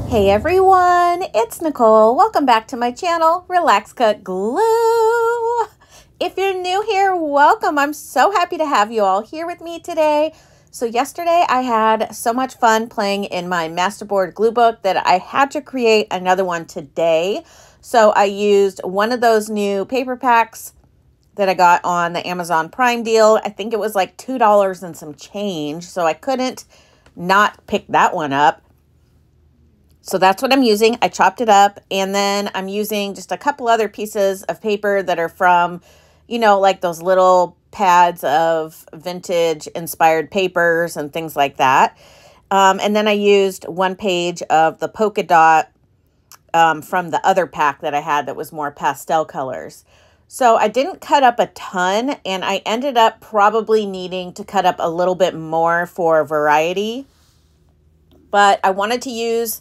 Hey everyone, it's Nicole. Welcome back to my channel, Relax.Cut.Glue. If you're new here, welcome. I'm so happy to have you all here with me today. So yesterday I had so much fun playing in my Masterboard Glue Book that I had to create another one today. So I used one of those new paper packs that I got on the Amazon Prime deal. I think it was like $2 and some change, so I couldn't not pick that one up. So that's what I'm using. I chopped it up, and then I'm using just a couple other pieces of paper that are from, you know, like those little pads of vintage inspired papers and things like that. And then I used one page of the polka dot from the other pack that I had that was more pastel colors. So I didn't cut up a ton, and I ended up probably needing to cut up a little bit more for variety. But I wanted to use...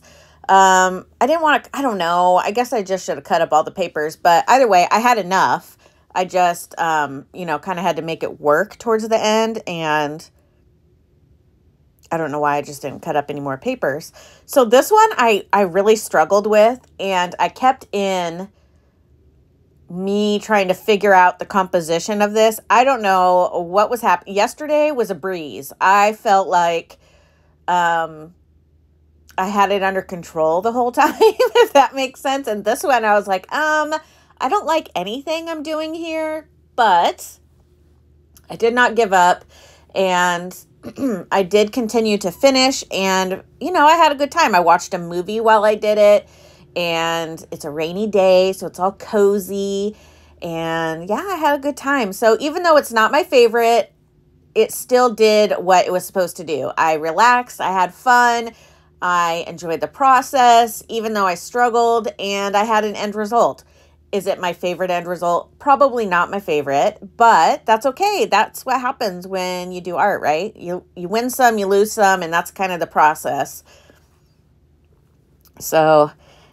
I didn't want to, I don't know, I guess I just should have cut up all the papers, but either way, I had enough. I just, you know, kind of had to make it work towards the end, and I don't know why I just didn't cut up any more papers. So this one I really struggled with, and I kept in me trying to figure out the composition of this. I don't know what was happening. Yesterday was a breeze. I felt like, I had it under control the whole time, if that makes sense. And this one, I was like, I don't like anything I'm doing here, but I did not give up. And I did continue to finish. And, you know, I had a good time. I watched a movie while I did it. And it's a rainy day, so it's all cozy. And yeah, I had a good time. So even though it's not my favorite, it still did what it was supposed to do. I relaxed. I had fun. I enjoyed the process, even though I struggled, and I had an end result. Is it my favorite end result? Probably not my favorite, but that's okay. That's what happens when you do art, right? You win some, you lose some, and that's kind of the process. So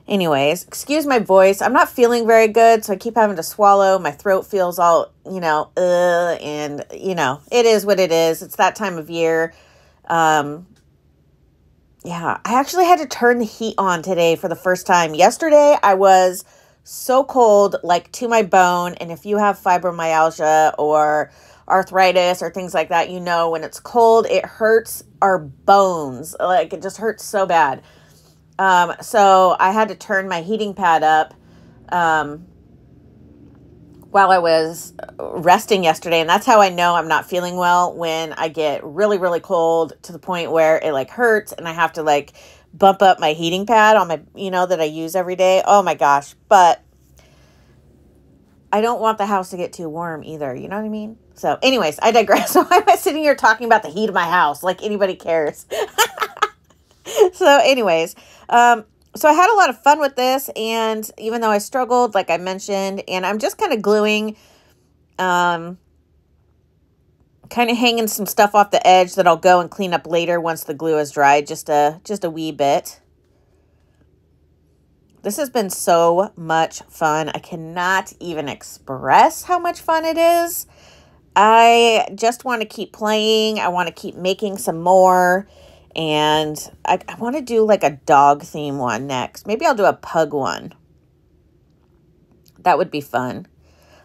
anyways, excuse my voice. I'm not feeling very good, so I keep having to swallow. My throat feels all, you know, and, you know, it is what it is. It's that time of year. Yeah, I actually had to turn the heat on today for the first time. Yesterday, I was so cold, like to my bone. And if you have fibromyalgia or arthritis or things like that, you know when it's cold, it hurts our bones. Like, it just hurts so bad. So I had to turn my heating pad up while I was resting yesterday. And that's how I know I'm not feeling well, when I get really, really cold to the point where it like hurts and I have to like bump up my heating pad on my, you know, that I use every day. Oh my gosh. But I don't want the house to get too warm either. You know what I mean? So anyways, I digress. So why am I sitting here talking about the heat of my house? Like anybody cares. So anyways, so I had a lot of fun with this, and even though I struggled, like I mentioned, and I'm just kind of gluing, kind of hanging some stuff off the edge that I'll go and clean up later once the glue is dried, just a wee bit. This has been so much fun. I cannot even express how much fun it is. I just want to keep playing. I want to keep making some more. And I want to do like a dog theme one next. Maybe I'll do a pug one. That would be fun.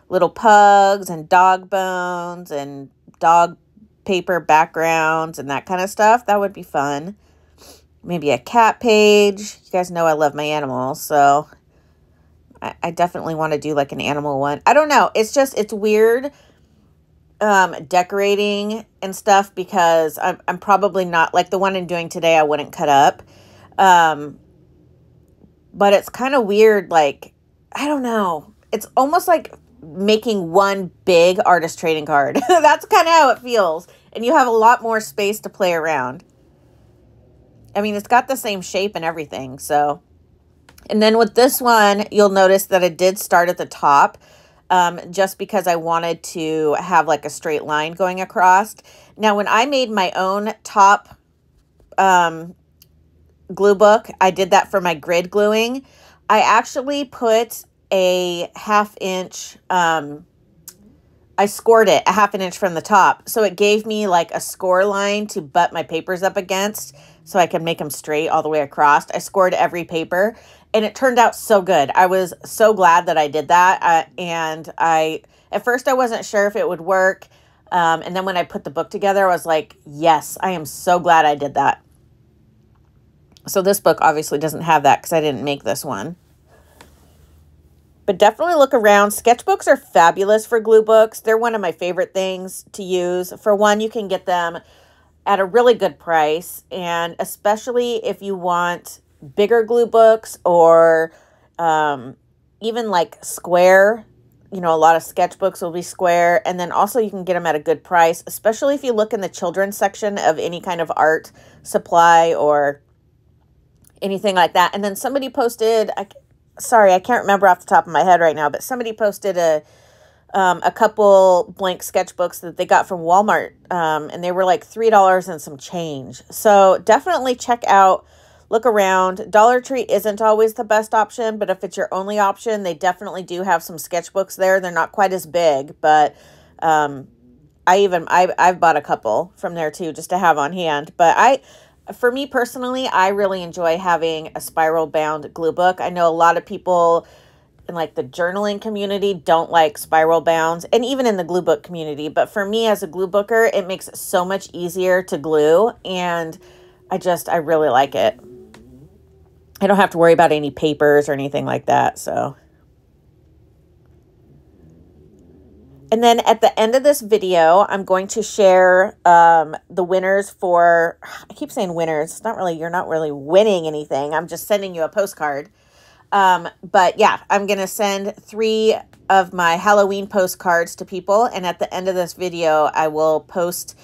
Little pugs and dog bones and dog paper backgrounds and that kind of stuff. That would be fun. Maybe a cat page. You guys know I love my animals, so I definitely want to do like an animal one. I don't know. It's just, it's weird decorating and stuff, because I'm probably not, like the one I'm doing today, I wouldn't cut up. But it's kind of weird. Like, I don't know. It's almost like making one big artist trading card. That's kind of how it feels. And you have a lot more space to play around. I mean, it's got the same shape and everything. So, and then with this one, you'll notice that it did start at the top. Just because I wanted to have like a straight line going across. Now, when I made my own top glue book, I did that for my grid gluing. I actually put a 1/2 inch I scored it a half an inch from the top. So it gave me like a score line to butt my papers up against so I could make them straight all the way across. I scored every paper and it turned out so good. I was so glad that I did that. At first I wasn't sure if it would work. And then when I put the book together, I was like, yes, I am so glad I did that. So this book obviously doesn't have that because I didn't make this one. But definitely look around. Sketchbooks are fabulous for glue books. They're one of my favorite things to use. For one, you can get them at a really good price. And especially if you want bigger glue books or even like square. You know, a lot of sketchbooks will be square. And then also you can get them at a good price, especially if you look in the children's section of any kind of art supply or anything like that. And then somebody posted... Sorry, I can't remember off the top of my head right now, but somebody posted a couple blank sketchbooks that they got from Walmart, and they were like $3 and some change. So definitely check out, look around. Dollar Tree isn't always the best option, but if it's your only option, they definitely do have some sketchbooks there. They're not quite as big, but I've bought a couple from there too, just to have on hand. But for me personally, I really enjoy having a spiral bound glue book. I know a lot of people in like the journaling community don't like spiral bounds, and even in the glue book community. But for me as a glue booker, it makes it so much easier to glue, and I really like it. I don't have to worry about any papers or anything like that, so... And then at the end of this video, I'm going to share the winners for, I keep saying winners. It's not really, you're not really winning anything. I'm just sending you a postcard. But yeah, I'm going to send 3 of my Halloween postcards to people. And at the end of this video, I will post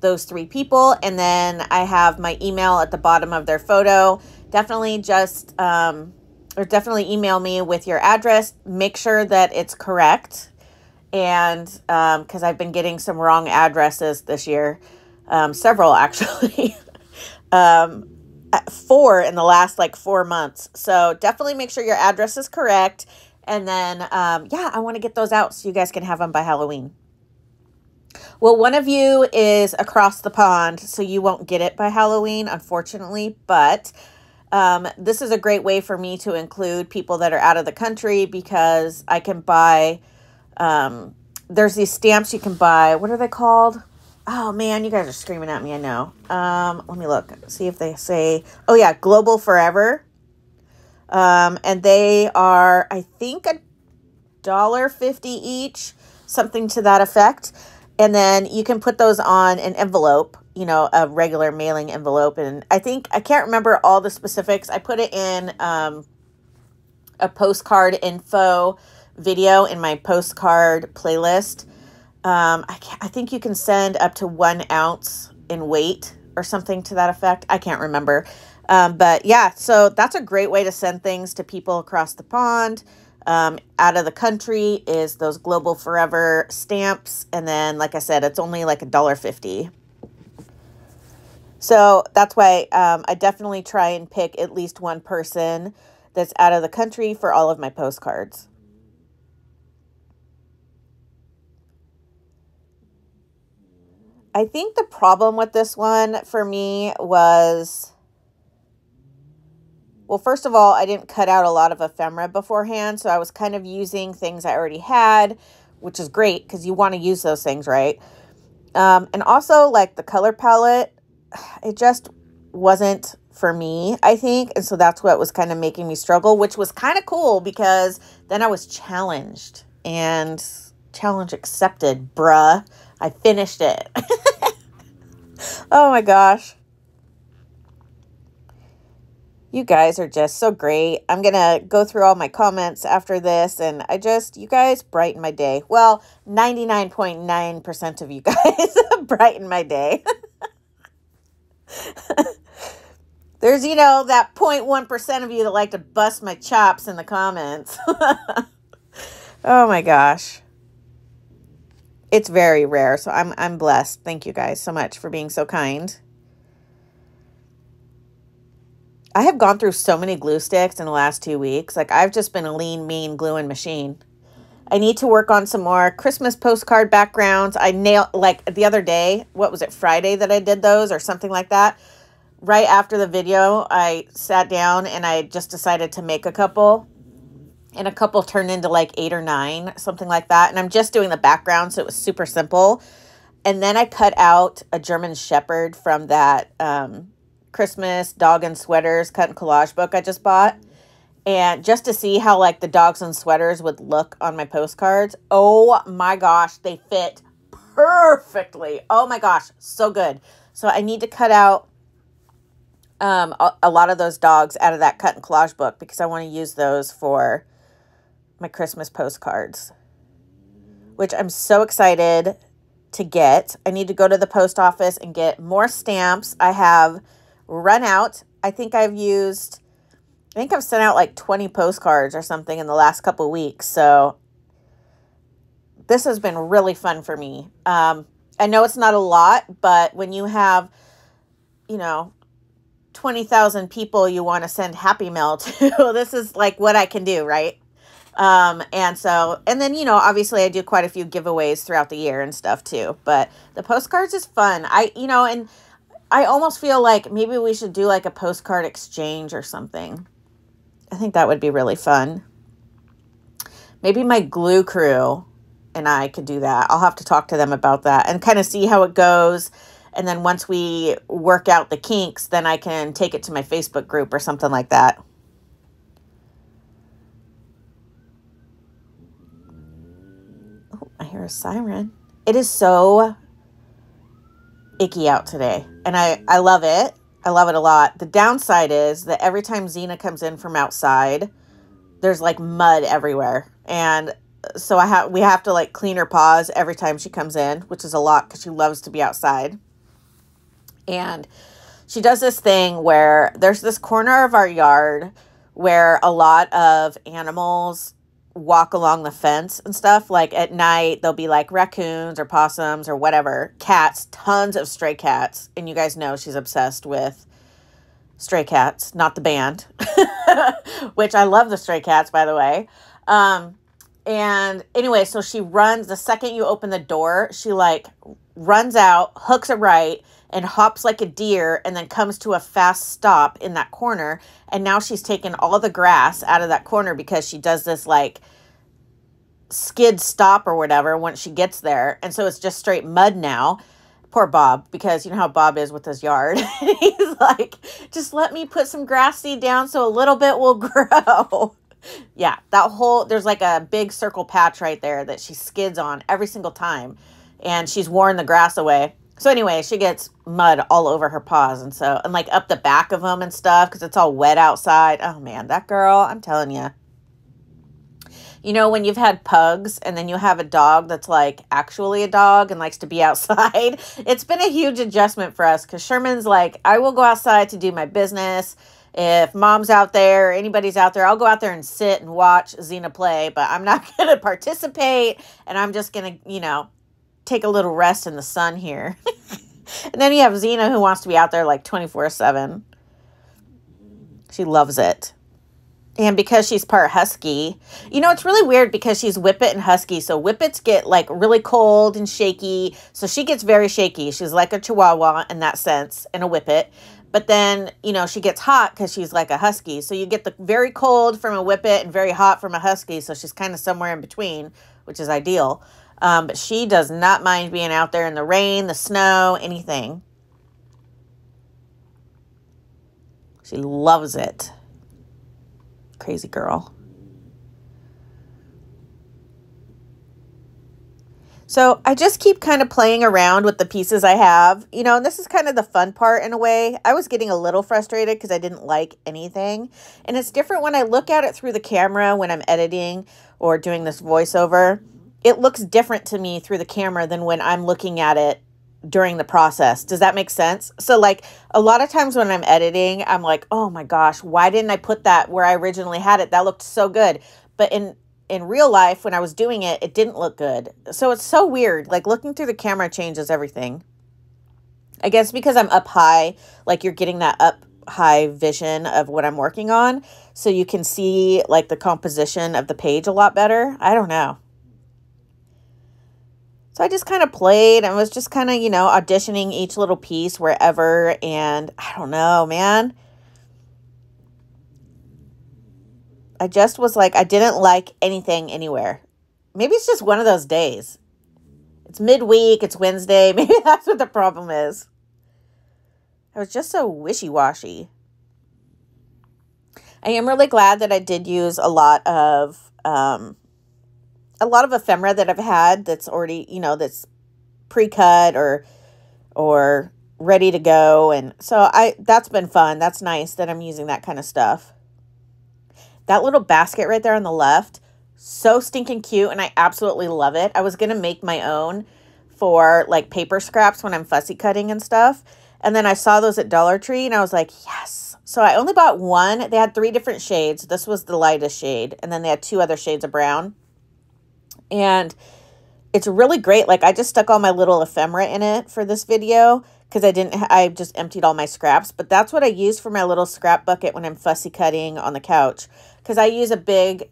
those 3 people. And then I have my email at the bottom of their photo. Definitely just, or definitely email me with your address. Make sure that it's correct. And because I've been getting some wrong addresses this year, several actually, 4 in the last like 4 months. So definitely make sure your address is correct. And then, yeah, I want to get those out so you guys can have them by Halloween. Well, one of you is across the pond, so you won't get it by Halloween, unfortunately. But this is a great way for me to include people that are out of the country because I can buy... there's these stamps you can buy. What are they called? Oh man, you guys are screaming at me. I know. Let me look, see if they say, oh yeah, Global Forever. And they are, I think $1.50 each, something to that effect. And then you can put those on an envelope, you know, a regular mailing envelope. And I can't remember all the specifics. I put it in, a postcard info video in my postcard playlist. I think you can send up to 1 ounce in weight or something to that effect. I can't remember. But yeah, so that's a great way to send things to people across the pond. Out of the country is those Global Forever stamps. And then, like I said, it's only like $1.50. So that's why I definitely try and pick at least one person that's out of the country for all of my postcards. I think the problem with this one for me was, well, first of all, I didn't cut out a lot of ephemera beforehand, so I was kind of using things I already had, which is great because you want to use those things, right? And also, like, the color palette, it just wasn't for me, I think, and so that's what was kind of making me struggle, which was kind of cool because then I was challenged, and challenge accepted, bruh. I finished it. Oh my gosh. You guys are just so great. I'm going to go through all my comments after this, and you guys brighten my day. Well, 99.9% of you guys brighten my day. There's, you know, that 0.1% of you that like to bust my chops in the comments. Oh my gosh. It's very rare, so I'm blessed. Thank you guys so much for being so kind. I have gone through so many glue sticks in the last 2 weeks. Like, I've just been a lean, mean gluing machine. I need to work on some more Christmas postcard backgrounds. I nailed, like the other day, what was it, Friday that I did those or something like that? Right after the video, I sat down and I just decided to make a couple. And a couple turned into like 8 or 9, something like that. And I'm just doing the background, so it was super simple. And then I cut out a German Shepherd from that Christmas dog and sweaters cut and collage book I just bought. And just to see how like the dogs and sweaters would look on my postcards. Oh my gosh, they fit perfectly. Oh my gosh, so good. So I need to cut out a lot of those dogs out of that cut and collage book because I want to use those for my Christmas postcards, which I'm so excited to get. I need to go to the post office and get more stamps. I have run out. I think I've sent out like 20 postcards or something in the last couple of weeks. So this has been really fun for me. I know it's not a lot, but when you have, 20,000 people you want to send Happy Mail to, this is like what I can do, right? And then, obviously I do quite a few giveaways throughout the year and stuff too, but the postcards is fun. And I almost feel like maybe we should do like a postcard exchange or something. I think that would be really fun. Maybe my glue crew and I could do that. I'll have to talk to them about that and kind of see how it goes. And then once we work out the kinks, then I can take it to my Facebook group or something like that. I hear a siren. It is so icky out today, and I love it. I love it a lot. The downside is that every time Xena comes in from outside, there's like mud everywhere, and so we have to like clean her paws every time she comes in, which is a lot because she loves to be outside. And she does this thing where there's this corner of our yard where a lot of animals walk along the fence and stuff. Like at night, there'll be like raccoons or possums or whatever, cats, tons of stray cats. And you guys know she's obsessed with Stray Cats, not the band, which I love the Stray Cats, by the way. And anyway, so she runs, the second you open the door, she like runs out, hooks a right, and hops like a deer, and then comes to a fast stop in that corner. And now she's taken all the grass out of that corner because she does this like skid stop or whatever once she gets there. And so it's just straight mud now. Poor Bob, because you know how Bob is with his yard. He's like, just let me put some grass seed down so a little bit will grow. Yeah, there's like a big circle patch right there that she skids on every single time. And she's worn the grass away. So anyway, she gets mud all over her paws and like up the back of them and stuff because it's all wet outside. Oh man, that girl, I'm telling you. When you've had pugs and then you have a dog that's like actually a dog and likes to be outside, it's been a huge adjustment for us because Sherman's like, I will go outside to do my business. If mom's out there, anybody's out there, I'll go out there and sit and watch Xena play, but I'm not going to participate and I'm just going to, take a little rest in the sun here. And then you have Xena who wants to be out there like 24/7. She loves it. And because she's part husky, it's really weird because she's Whippet and husky. So Whippets get like really cold and shaky. So she gets very shaky. She's like a Chihuahua in that sense, and a Whippet. But then, she gets hot because she's like a husky. So you get the very cold from a Whippet and very hot from a husky. So she's kind of somewhere in between, which is ideal. But she does not mind being out there in the rain, the snow, anything. She loves it. Crazy girl. So I just keep kind of playing around with the pieces I have, and this is kind of the fun part in a way. I was getting a little frustrated because I didn't like anything. And it's different when I look at it through the camera when I'm editing or doing this voiceover. It looks different to me through the camera than when I'm looking at it during the process. Does that make sense? So like a lot of times when I'm editing, I'm like, oh my gosh, why didn't I put that where I originally had it? That looked so good. But in real life, when I was doing it, it didn't look good. So it's so weird. Like looking through the camera changes everything. I guess because I'm up high, like you're getting that up high vision of what I'm working on. So you can see like the composition of the page a lot better. I don't know. So I just kind of played and was just kind of, you know, auditioning each little piece wherever. And I don't know, man. I just was like, I didn't like anything anywhere. Maybe it's just one of those days. It's midweek, it's Wednesday. Maybe that's what the problem is. I was just so wishy-washy. I am really glad that I did use a lot of ephemera that I've had that's already, you know, that's pre-cut or ready to go. And so that's been fun. That's nice that I'm using that kind of stuff. That little basket right there on the left, so stinking cute, and I absolutely love it. I was going to make my own for like paper scraps when I'm fussy cutting and stuff. And then I saw those at Dollar Tree and I was like, yes. So I only bought one. They had 3 different shades. This was the lightest shade. And then they had 2 other shades of brown. And it's really great. Like I just stuck all my little ephemera in it for this video because I just emptied all my scraps. But that's what I use for my little scrap bucket when I'm fussy cutting on the couch. Because I use a big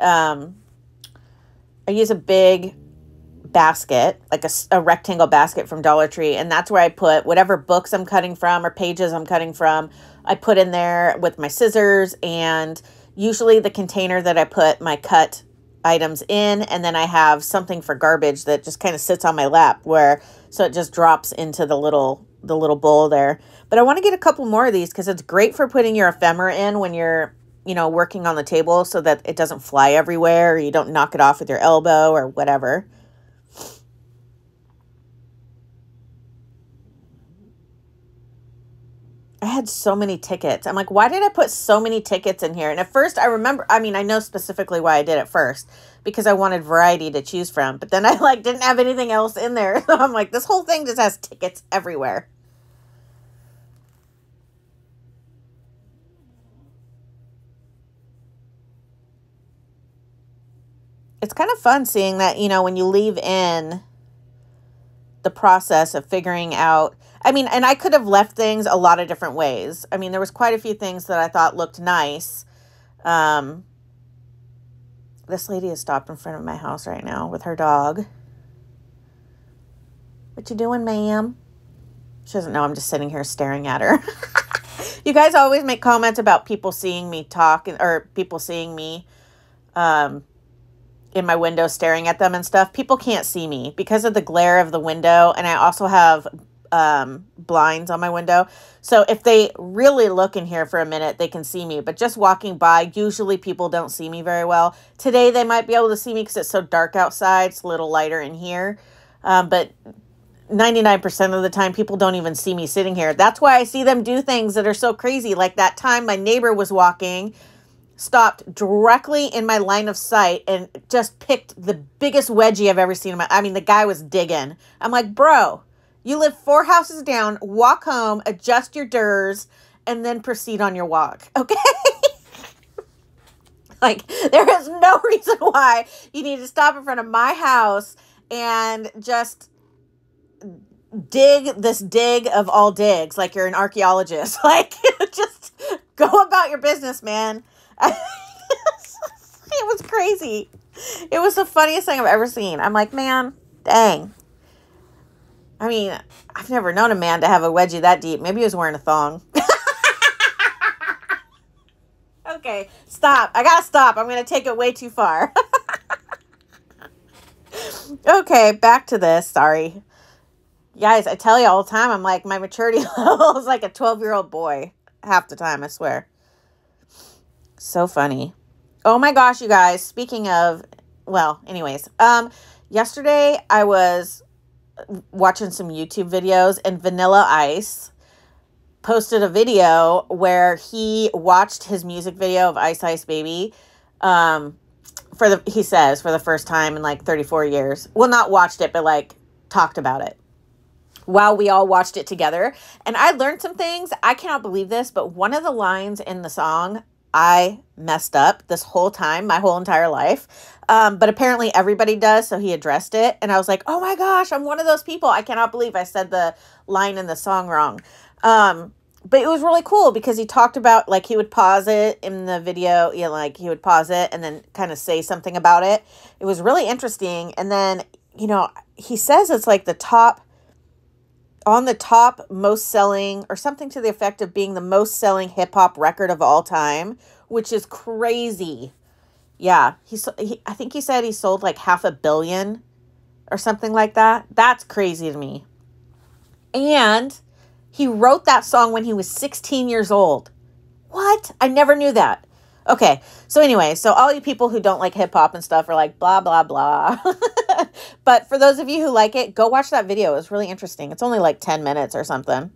basket, like a rectangle basket from Dollar Tree. And that's where I put whatever books I'm cutting from or pages I'm cutting from. I put in there with my scissors and usually the container that I put my cut items in. And then I have something for garbage that just kind of sits on my lap so it just drops into the little bowl there. But I want to get a couple more of these because it's great for putting your ephemera in when you're, you know, working on the table so that it doesn't fly everywhere or you don't knock it off with your elbow or whatever. I had so many tickets. I'm like, why did I put so many tickets in here? And at first I remember, I know specifically why I did it first because I wanted variety to choose from, but then I like didn't have anything else in there. So I'm like, this whole thing just has tickets everywhere. It's kind of fun seeing that, you know, when you leave in the process of figuring out, and I could have left things a lot of different ways. There was quite a few things that I thought looked nice. This lady has stopped in front of my house right now with her dog. What you doing, ma'am? She doesn't know I'm just sitting here staring at her. You guys always make comments about people seeing me talk or people seeing me in my window staring at them and stuff. People can't see me because of the glare of the window. And I also have blinds on my window. So if they really look in here for a minute, they can see me. But just walking by, usually people don't see me very well. Today they might be able to see me because it's so dark outside. It's a little lighter in here. But 99% of the time, people don't even see me sitting here. That's why I see them do things that are so crazy. Like that time my neighbor was walking, stopped directly in my line of sight and just picked the biggest wedgie I've ever seen. The guy was digging. I'm like, bro, you live 4 houses down, walk home, adjust your DERs, and then proceed on your walk. Okay? Like, there is no reason why you need to stop in front of my house and just dig this dig of all digs like you're an archaeologist. Like, just go about your business, man. It was crazy. It was the funniest thing I've ever seen. I'm like, man, dang. I've never known a man to have a wedgie that deep. Maybe he was wearing a thong. Okay, stop. I gotta stop. I'm gonna take it way too far. Okay, back to this. Sorry. Guys, I tell you all the time, I'm like, my maturity level is like a 12-year-old boy. Half the time, I swear. So funny. Oh my gosh, you guys. Speaking of, yesterday I was watching some YouTube videos and Vanilla Ice posted a video where he watched his music video of Ice Ice Baby for the first time in like 34 years. Well, not watched it, but like talked about it. While we all watched it together. And I learned some things. I cannot believe this, but one of the lines in the song I messed up this whole time, my whole entire life. But apparently everybody does, so he addressed it. And I was like, oh my gosh, I'm one of those people. I cannot believe I said the line in the song wrong. But it was really cool because he talked about, like, he would pause it in the video, like he would pause it and then kind of say something about it. It was really interesting. And then you know, he says it's like the top most selling, or something to the effect of being the most selling hip hop record of all time, which is crazy. Yeah, I think he said he sold like 500 million or something like that. That's crazy to me. And he wrote that song when he was 16 years old. What? I never knew that. Okay, so anyway, so all you people who don't like hip hop and stuff are like, blah, blah, blah. But for those of you who like it, go watch that video. It was really interesting. It's only like 10 minutes or something.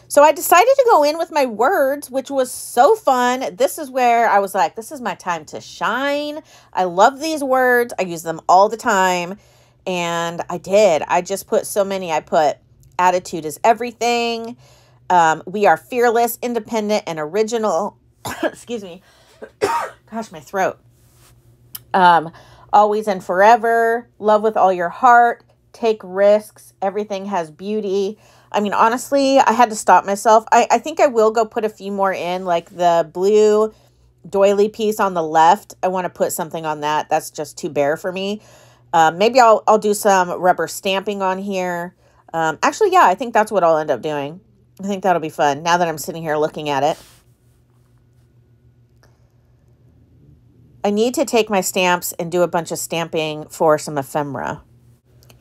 So I decided to go in with my words, which was so fun. This is where I was like, this is my time to shine. I love these words. I use them all the time. And I did. I just put so many. I put attitude is everything. We are fearless, independent, and original. Excuse me. Gosh, my throat. Always and forever. Love with all your heart. Take risks. Everything has beauty. I mean, honestly, I had to stop myself. I think I will go put a few more in, like the blue doily piece on the left. I want to put something on that. That's just too bare for me. Maybe I'll do some rubber stamping on here. Actually, yeah, I think that's what I'll end up doing. I think that'll be fun now that I'm sitting here looking at it. I need to take my stamps and do a bunch of stamping for some ephemera.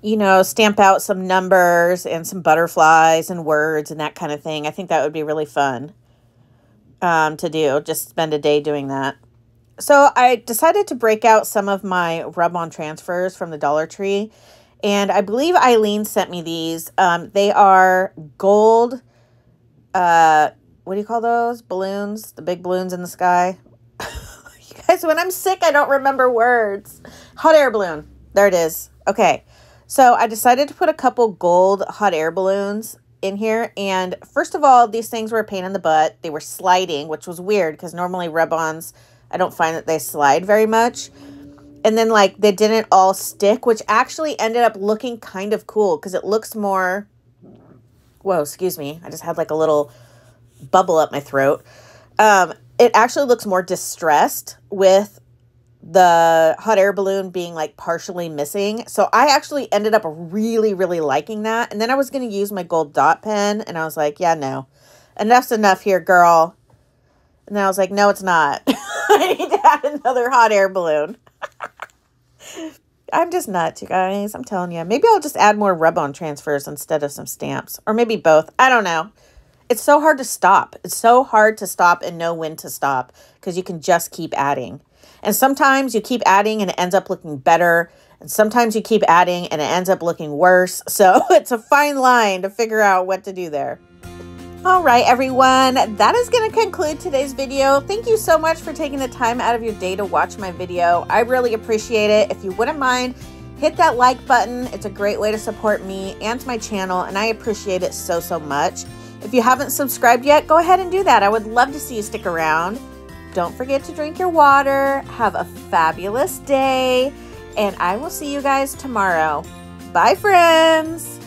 You know, stamp out some numbers and some butterflies and words and that kind of thing. I think that would be really fun to do. Just spend a day doing that. So I decided to break out some of my rub-on transfers from the Dollar Tree. And I believe Eileen sent me these. They are gold, what do you call those? Balloons? The big balloons in the sky? You guys, when I'm sick, I don't remember words. Hot air balloon. There it is. Okay. So I decided to put a couple gold hot air balloons in here. And first of all, these things were a pain in the butt. They were sliding, which was weird because normally rub-ons, I don't find that they slide very much. And then like they didn't all stick, which actually ended up looking kind of cool because it looks more, whoa, excuse me. I just had like a little bubble up my throat. It actually looks more distressed with the hot air balloon being like partially missing. So I actually ended up really, really liking that. And then I was going to use my gold dot pen and I was like, yeah, no, enough's enough here, girl. And then I was like, no, it's not. I need to add another hot air balloon. I'm just nuts, you guys. I'm telling you. Maybe I'll just add more rub-on transfers instead of some stamps. Or maybe both. I don't know. It's so hard to stop. It's so hard to stop and know when to stop because you can just keep adding. And sometimes you keep adding and it ends up looking better. And sometimes you keep adding and it ends up looking worse. So it's a fine line to figure out what to do there. All right, everyone, that is going to conclude today's video. Thank you so much for taking the time out of your day to watch my video. I really appreciate it. If you wouldn't mind, hit that like button. It's a great way to support me and my channel, and I appreciate it so, so much. If you haven't subscribed yet, go ahead and do that. I would love to see you stick around. Don't forget to drink your water. Have a fabulous day, and I will see you guys tomorrow. Bye, friends.